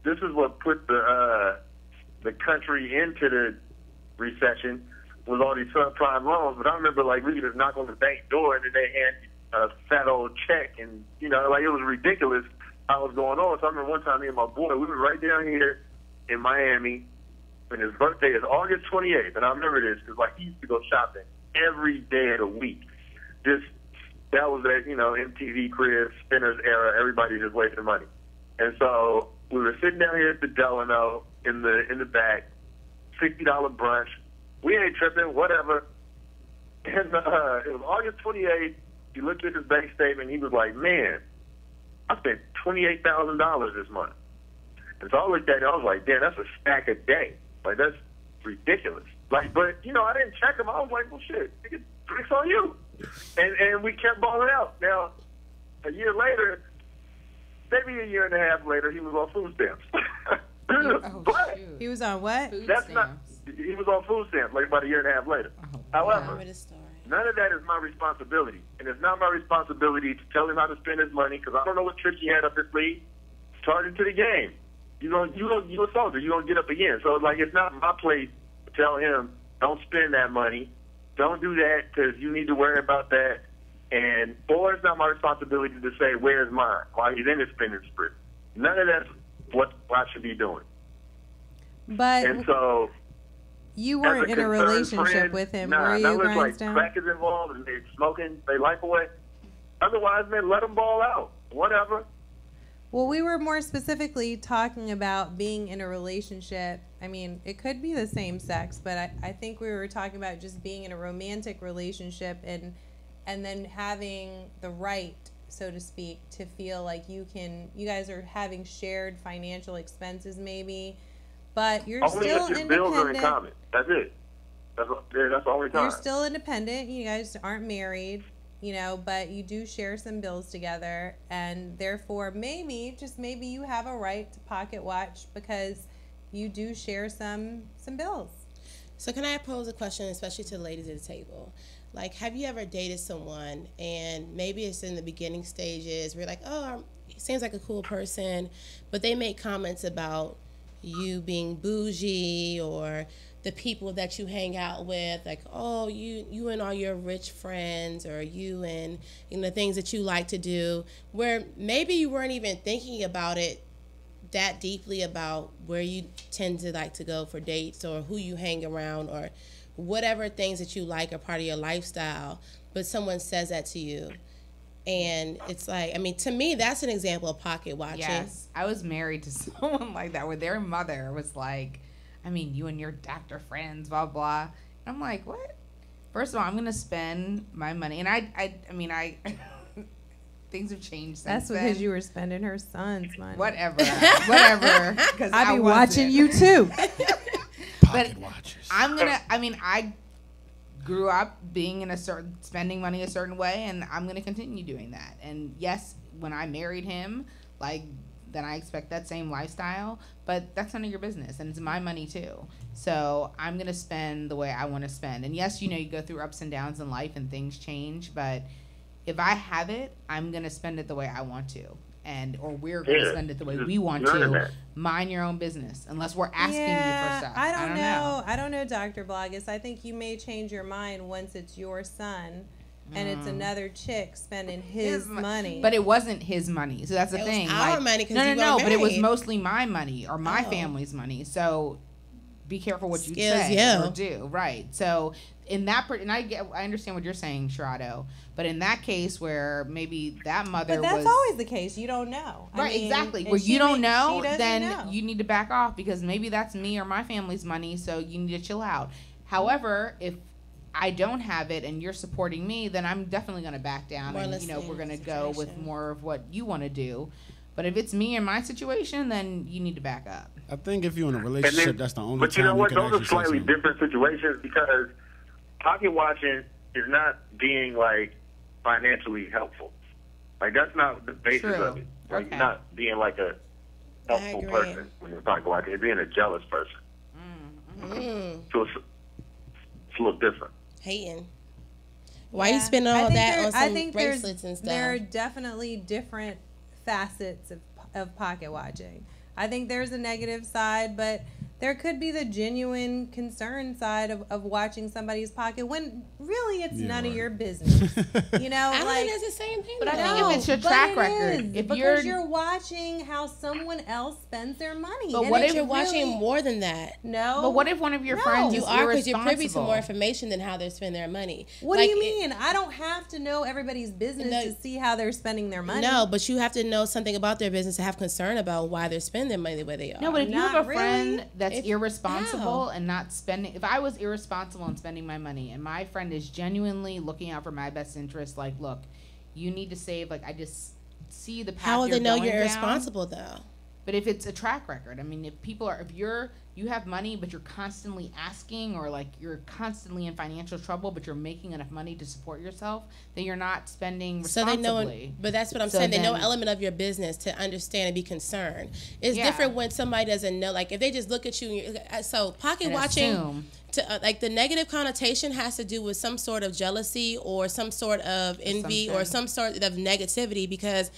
this is what put the country into the recession with all these subprime loans. But I remember, like, we could just knock on the bank door and then they hand you a fat old check, and you know, like, it was ridiculous how it was going on. So I remember one time, me and my boy, we were right down here in Miami, and his birthday is August 28th, and I remember this because, like, he used to go shopping every day of the week. That was that, you know, MTV Cribs, Spinners era. Everybody just wasting money. And so we were sitting down here at the Delano in the back, $60 brunch. We ain't tripping, whatever. And it was August 28th. He looked at his bank statement. He was like, man, I spent $28,000 this month. And so I looked at it. I was like, damn, that's a stack a day. Like, that's ridiculous. Like, but, you know, I didn't check him. I was like, well, shit, nigga, drinks on you. And we kept balling out. Now, a year later, maybe a year and a half later, he was on food stamps. But shoot. He was on what? He was on food stamps like about a year and a half later. However, none of that is my responsibility. And it's not my responsibility to tell him how to spend his money because I don't know what tricks he had up his sleeve. Charge it to the game. You're a soldier. You're going to get up again. So, like, it's not my place to tell him, don't spend that money. Don't do that because you need to worry about that. Or it's not my responsibility to say, where's mine while he's in his spending spree. None of that's what I should be doing. But and so you weren't in a relationship with him, were you, Grindstone? Like crack is involved and they're smoking their life away. Otherwise, man, let them ball out. Whatever. Well, we were more specifically talking about being in a relationship. I mean, it could be the same sex, but I think we were talking about just being in a romantic relationship and then having the right, so to speak, to feel like you guys are having shared financial expenses maybe, but you're only still if your independent. Bills are in common. That's it. That's the only time. You're still independent. You guys aren't married. You know, but you do share some bills together, and therefore maybe, just maybe, you have a right to pocket watch because you do share some bills. So can I pose a question, especially to the ladies at the table? Like, have you ever dated someone and maybe it's in the beginning stages where you're like, oh, he seems like a cool person, but they make comments about you being bougie or the people that you hang out with, like, oh, you and all your rich friends, or you and, you know, things that you like to do, where maybe you weren't even thinking about it that deeply about where you tend to like to go for dates or who you hang around or whatever things that you like are part of your lifestyle, but someone says that to you. And it's like, I mean, to me, that's an example of pocket watching. Yes, I was married to someone like that where their mother was like, I mean, you and your doctor friends, blah, blah. And I'm like, what? First of all, I'm going to spend my money. And I mean, things have changed since That's because you were spending her son's money. Whatever. Whatever. I be watching you too. But I grew up being in spending money a certain way, and I'm going to continue doing that. And yes, when I married him, like, then I expect that same lifestyle, but that's none of your business, and it's my money too. So I'm going to spend the way I want to spend. And yes, you know, you go through ups and downs in life and things change, but if I have it, I'm going to spend it the way I want to. Or we're going to spend it the way we want to. Mind your own business, unless we're asking you for stuff. I don't know. I don't know, Dr. Blogus. I think you may change your mind once it's your son and it's another chick spending his money. But it wasn't his money, so that's the thing. It was our money because you got married. But it was mostly my money or my family's money. So be careful what you say or do. Right. So in that, and I understand what you're saying, Sherrado. But in that case, where maybe that mother but that's always the case. You don't know. Right. Exactly. Where you don't know, then you need to back off because maybe that's me or my family's money. So you need to chill out. However, if I don't have it and you're supporting me, then I'm definitely going to back down. And, you know, we're going to go with more of what you want to do. But if it's me and my situation, then you need to back up. I think if you're in a relationship, that's the only time you know what? you can Those are actually slightly different situations because pocket watching is not being, like, financially helpful. Like, that's not the basis of it. Like, you're not being, like, a helpful person when you're pocket watching. You're being a jealous person. So it's a little different. Hating. Why you spend all that on some bracelets and stuff? There are definitely different facets of pocket watching. I think there's a negative side, but there could be the genuine concern side of watching somebody's pocket when really it's none of your business. You know, I like think it's the same thing. But I think if it's your track record, if because you're watching how someone else spends their money. But and what if you're watching more than that? No. But what if one of your friends you is are because you're privy to irresponsible? more information than how they spend their money. What do you mean? I don't have to know everybody's business to see how they're spending their money. No, but you have to know something about their business to have concern about why they're spending their money the way they are. No, but if you have a friend that's If- irresponsible and not spending, if I was irresponsible in spending my money and my friend is genuinely looking out for my best interest, like, look, you need to save, like, I just see the path How will they know going you're down. irresponsible though? But if it's a track record, I mean, if you have money, but you're constantly asking, or like you're constantly in financial trouble, but you're making enough money to support yourself, then you're not spending responsibly. So they know, but that's what I'm saying. They know an element of your business to understand and be concerned. It's different when somebody doesn't know. Like if they just look at you, so pocket watching. Like the negative connotation has to do with some sort of jealousy or some sort of envy or some sort of negativity, because